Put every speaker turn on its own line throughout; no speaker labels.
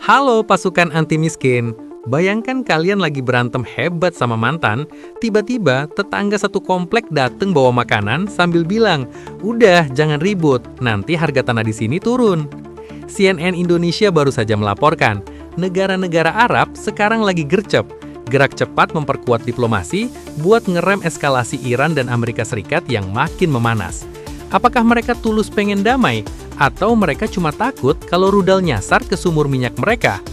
Halo pasukan anti miskin. Bayangkan kalian lagi berantem hebat sama mantan, tiba-tiba tetangga satu komplek dateng bawa makanan sambil bilang, "Udah, jangan ribut, nanti harga tanah di sini turun." CNN Indonesia baru saja melaporkan, negara-negara Arab sekarang lagi gercep, gerak cepat memperkuat diplomasi buat ngerem eskalasi Iran dan Amerika Serikat yang makin memanas. Apakah mereka tulus pengen damai? Atau mereka cuma takut kalau rudal nyasar ke sumur minyak mereka?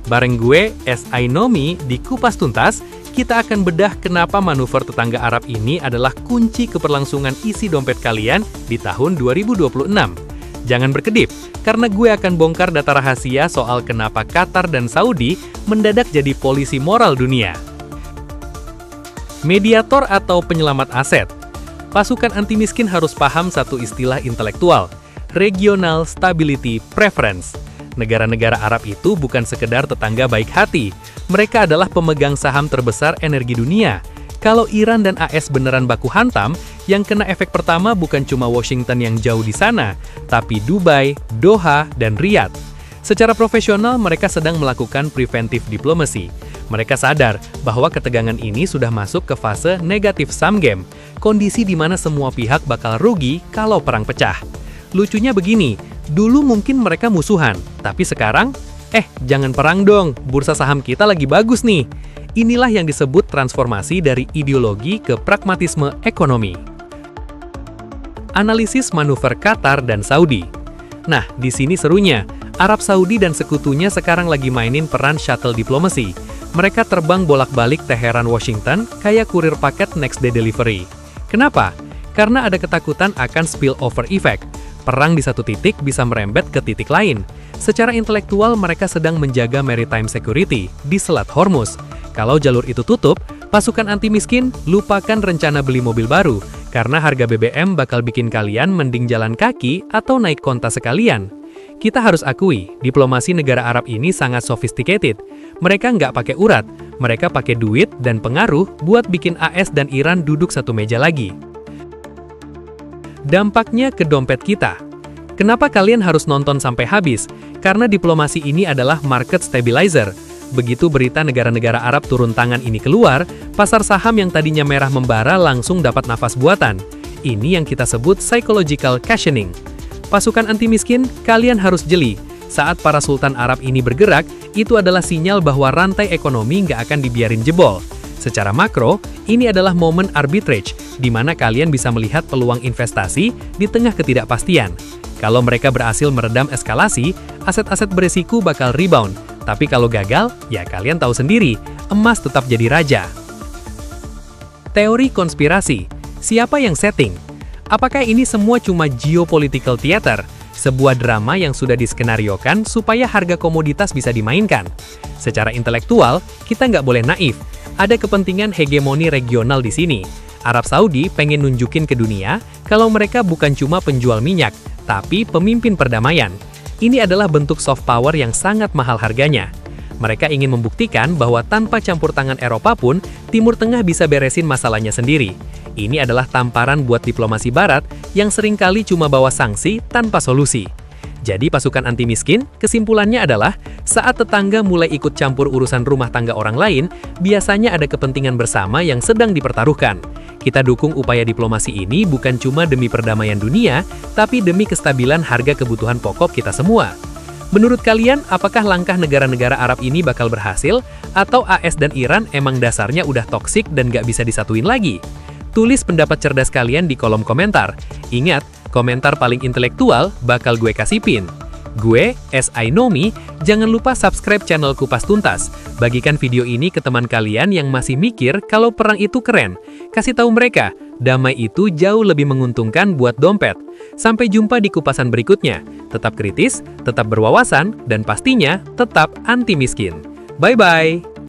Bareng gue, S.I. Nomi, di Kupas Tuntas, kita akan bedah kenapa manuver tetangga Arab ini adalah kunci keberlangsungan isi dompet kalian di tahun 2026. Jangan berkedip, karena gue akan bongkar data rahasia soal kenapa Qatar dan Saudi mendadak jadi polisi moral dunia. Mediator atau penyelamat aset. Pasukan anti miskin harus paham satu istilah intelektual, Regional Stability Preference. Negara-negara Arab itu bukan sekedar tetangga baik hati, mereka adalah pemegang saham terbesar energi dunia. Kalau Iran dan AS beneran baku hantam, yang kena efek pertama bukan cuma Washington yang jauh di sana, tapi Dubai, Doha, dan Riyadh. Secara profesional, mereka sedang melakukan preventive diplomacy. Mereka sadar bahwa ketegangan ini sudah masuk ke fase negatif sum game, kondisi di mana semua pihak bakal rugi kalau perang pecah. Lucunya begini, dulu mungkin mereka musuhan, tapi sekarang, jangan perang dong, bursa saham kita lagi bagus nih. Inilah yang disebut transformasi dari ideologi ke pragmatisme ekonomi. Analisis manuver Qatar dan Saudi. Nah, di sini serunya, Arab Saudi dan sekutunya sekarang lagi mainin peran shuttle diplomasi. Mereka terbang bolak-balik Teheran-Washington kayak kurir paket next day delivery. Kenapa? Karena ada ketakutan akan spillover effect. Perang di satu titik bisa merembet ke titik lain. Secara intelektual, mereka sedang menjaga maritime security di Selat Hormuz. Kalau jalur itu tutup, pasukan anti miskin lupakan rencana beli mobil baru, karena harga BBM bakal bikin kalian mending jalan kaki atau naik konta sekalian. Kita harus akui, diplomasi negara Arab ini sangat sophisticated. Mereka nggak pakai urat, mereka pakai duit dan pengaruh buat bikin AS dan Iran duduk satu meja lagi. Dampaknya ke dompet kita. Kenapa kalian harus nonton sampai habis? Karena diplomasi ini adalah market stabilizer. Begitu berita negara-negara Arab turun tangan ini keluar, pasar saham yang tadinya merah membara langsung dapat nafas buatan. Ini yang kita sebut psychological cushioning. Pasukan anti miskin, kalian harus jeli. Saat para sultan Arab ini bergerak, itu adalah sinyal bahwa rantai ekonomi nggak akan dibiarin jebol. Secara makro, ini adalah momen arbitrage, di mana kalian bisa melihat peluang investasi di tengah ketidakpastian. Kalau mereka berhasil meredam eskalasi, aset-aset beresiko bakal rebound. Tapi kalau gagal, ya kalian tahu sendiri, emas tetap jadi raja. Teori konspirasi. Siapa yang setting? Apakah ini semua cuma geopolitical theater? Sebuah drama yang sudah diskenariokan supaya harga komoditas bisa dimainkan. Secara intelektual, kita nggak boleh naif. Ada kepentingan hegemoni regional di sini. Arab Saudi pengen nunjukin ke dunia kalau mereka bukan cuma penjual minyak, tapi pemimpin perdamaian. Ini adalah bentuk soft power yang sangat mahal harganya. Mereka ingin membuktikan bahwa tanpa campur tangan Eropa pun, Timur Tengah bisa beresin masalahnya sendiri. Ini adalah tamparan buat diplomasi Barat yang seringkali cuma bawa sanksi tanpa solusi. Jadi pasukan anti miskin, kesimpulannya adalah saat tetangga mulai ikut campur urusan rumah tangga orang lain, biasanya ada kepentingan bersama yang sedang dipertaruhkan. Kita dukung upaya diplomasi ini bukan cuma demi perdamaian dunia, tapi demi kestabilan harga kebutuhan pokok kita semua. Menurut kalian, apakah langkah negara-negara Arab ini bakal berhasil? Atau AS dan Iran emang dasarnya udah toksik dan gak bisa disatuin lagi? Tulis pendapat cerdas kalian di kolom komentar. Ingat, komentar paling intelektual bakal gue kasih pin. Gue, S.I. Nomi, jangan lupa subscribe channel Kupas Tuntas. Bagikan video ini ke teman kalian yang masih mikir kalau perang itu keren. Kasih tahu mereka, damai itu jauh lebih menguntungkan buat dompet. Sampai jumpa di kupasan berikutnya. Tetap kritis, tetap berwawasan, dan pastinya tetap anti miskin. Bye-bye!